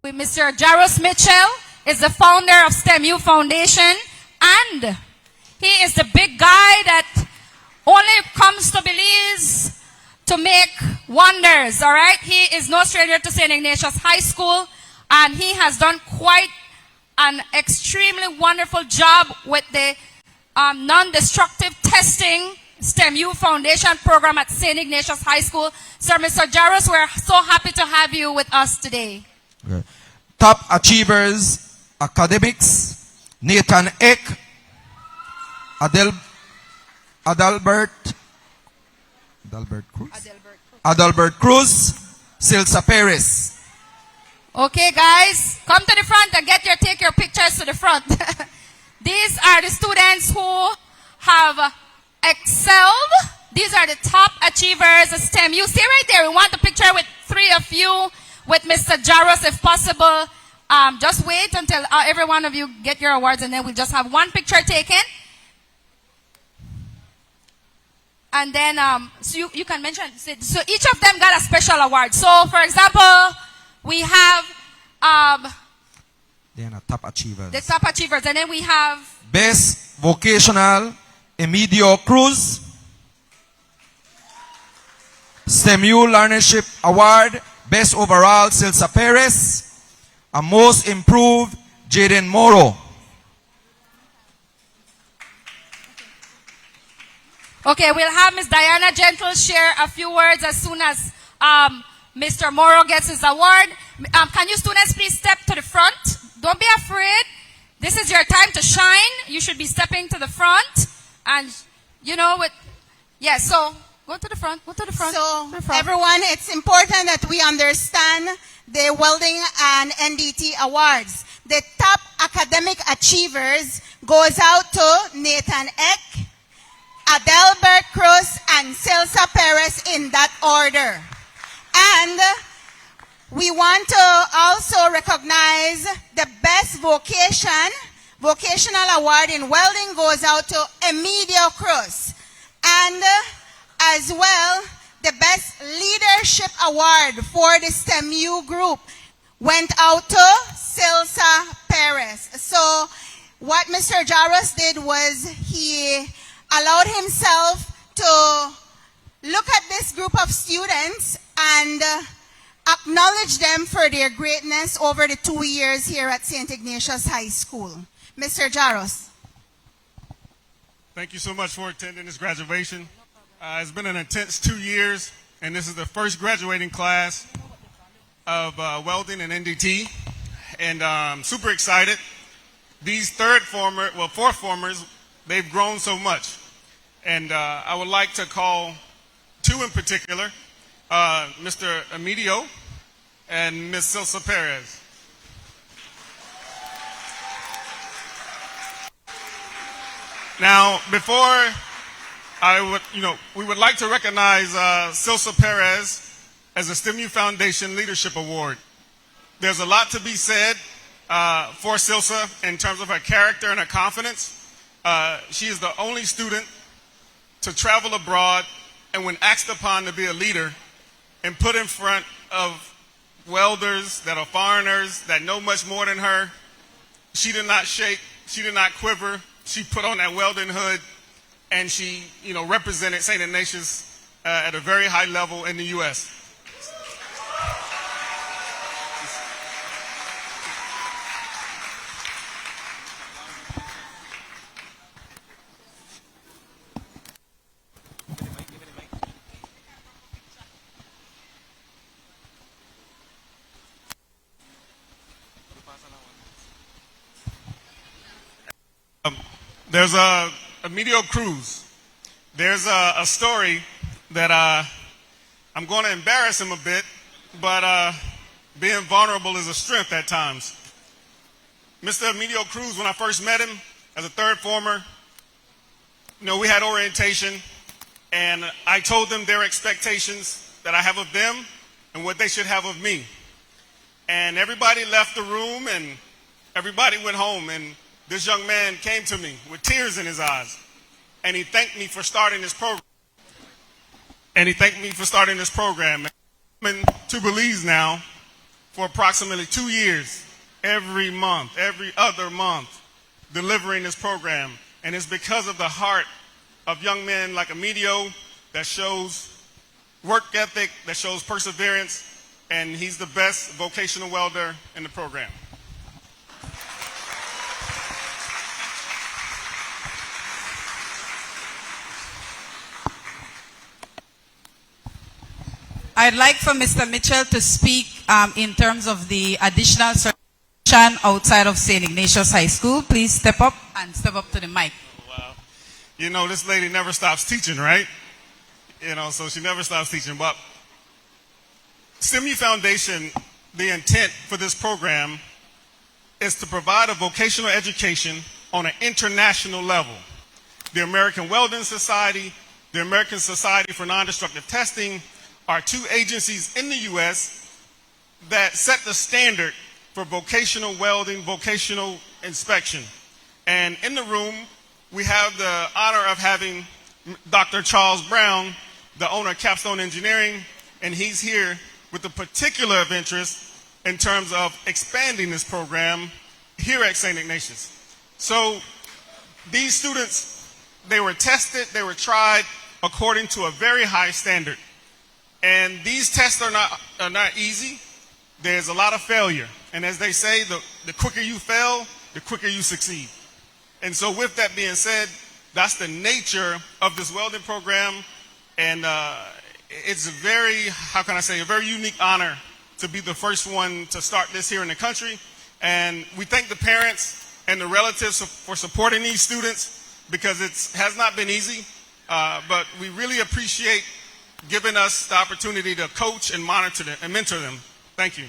with Mr. Jarrus Mitchell is the founder of STEMU Foundation, and he is the big guy that only comes to Belize to make wonders, all right? He is no stranger to St. Ignatius High School, and he has done quite an extremely wonderful job with the non-destructive testing STEMU Foundation program at St. Ignatius High School. Sir, Mr. Jarrus, we're so happy to have you with us today. Okay. Top achievers, academics, Nathan Eck, Adalbert Cruz, Silsa Perez. Okay, guys, come to the front and take your pictures to the front. These are the students who have excelled. These are the top achievers of STEM. You see right there, we want a picture with three of you, with Mr. Jarrus if possible. Just wait until every one of you get your awards, and then we'll just have one picture taken. And then, so you can mention, so each of them got a special award. So, for example, we have They are top achievers. the top achievers, and then we have Best Vocational, Emilio Cruz. STEMU Learnership Award, Best Overall, Silsa Perez. And Most Improved, Jaden Moro. Okay, we'll have Ms. Diana Gentle share a few words as soon as Mr. Moro gets his award. Can you students please step to the front? Don't be afraid. This is your time to shine. You should be stepping to the front. And, you know, so go to the front, go to the front. So, to the front. everyone, it's important that we understand the Welding and NDT Awards. The top academic achievers goes out to Nathan Eck, Adalbert Cruz, and Silsa Perez in that order. And we want to also recognize the best vocational award in welding goes out to Emilio Cruz. And as well, the best leadership award for the STEMU group went out to Silsa Perez. So what Mr. Jarrus did was he allowed himself to look at this group of students and acknowledge them for their greatness over the 2 years here at St. Ignatius High School. Mr. Jarrus. Thank you so much for attending this graduation. It's been an intense 2 years, and this is the first graduating class of Welding and NDT, and I'm super excited. These fourth formers, they've grown so much, and I would like to call two in particular, Mr. Emilio and Ms. Silsa Perez. Now, before we would like to recognize Silsa Perez as a STEMU Foundation Leadership Award. There's a lot to be said for Silsa in terms of her character and her confidence. She is the only student to travel abroad, and when asked upon to be a leader and put in front of welders that are foreigners that know much more than her, she did not shake, she did not quiver. She put on that welding hood, and she, represented St. Ignatius at a very high level in the U.S. There's Emilio Cruz. There's a story that I'm going to embarrass him a bit, but being vulnerable is a strength at times. Mr. Emilio Cruz, when I first met him as a third former, we had orientation, and I told them their expectations that I have of them and what they should have of me. And everybody left the room, and everybody went home, and this young man came to me with tears in his eyes, and he thanked me for starting this program. I'm coming to Belize now for approximately 2 years, every month, every other month, delivering this program. And it's because of the heart of young men like Emilio that shows work ethic, that shows perseverance, and he's the best vocational welder in the program. I'd like for Mr. Mitchell to speak in terms of the additional certification outside of St. Ignatius High School. Please step up and step up to the mic. Wow. You know, this lady never stops teaching, right? You know, so she never stops teaching. But STEMU Foundation, the intent for this program is to provide a vocational education on an international level. The American Welding Society, the American Society for Non-Destructive Testing are two agencies in the U.S. that set the standard for vocational welding, vocational inspection. And in the room, we have the honor of having Dr. Charles Brown, the owner of Capstone Engineering, and he's here with a particular of interest in terms of expanding this program here at St. Ignatius. So these students, they were tested, they were tried according to a very high standard. And these tests are not easy. There's a lot of failure. And as they say, the quicker you fail, the quicker you succeed. And so with that being said, that's the nature of this welding program. And it's a very, how can I say, a very unique honor to be the first one to start this here in the country. And we thank the parents and the relatives for supporting these students because it has not been easy. But we really appreciate giving us the opportunity to coach and monitor them and mentor them. Thank you.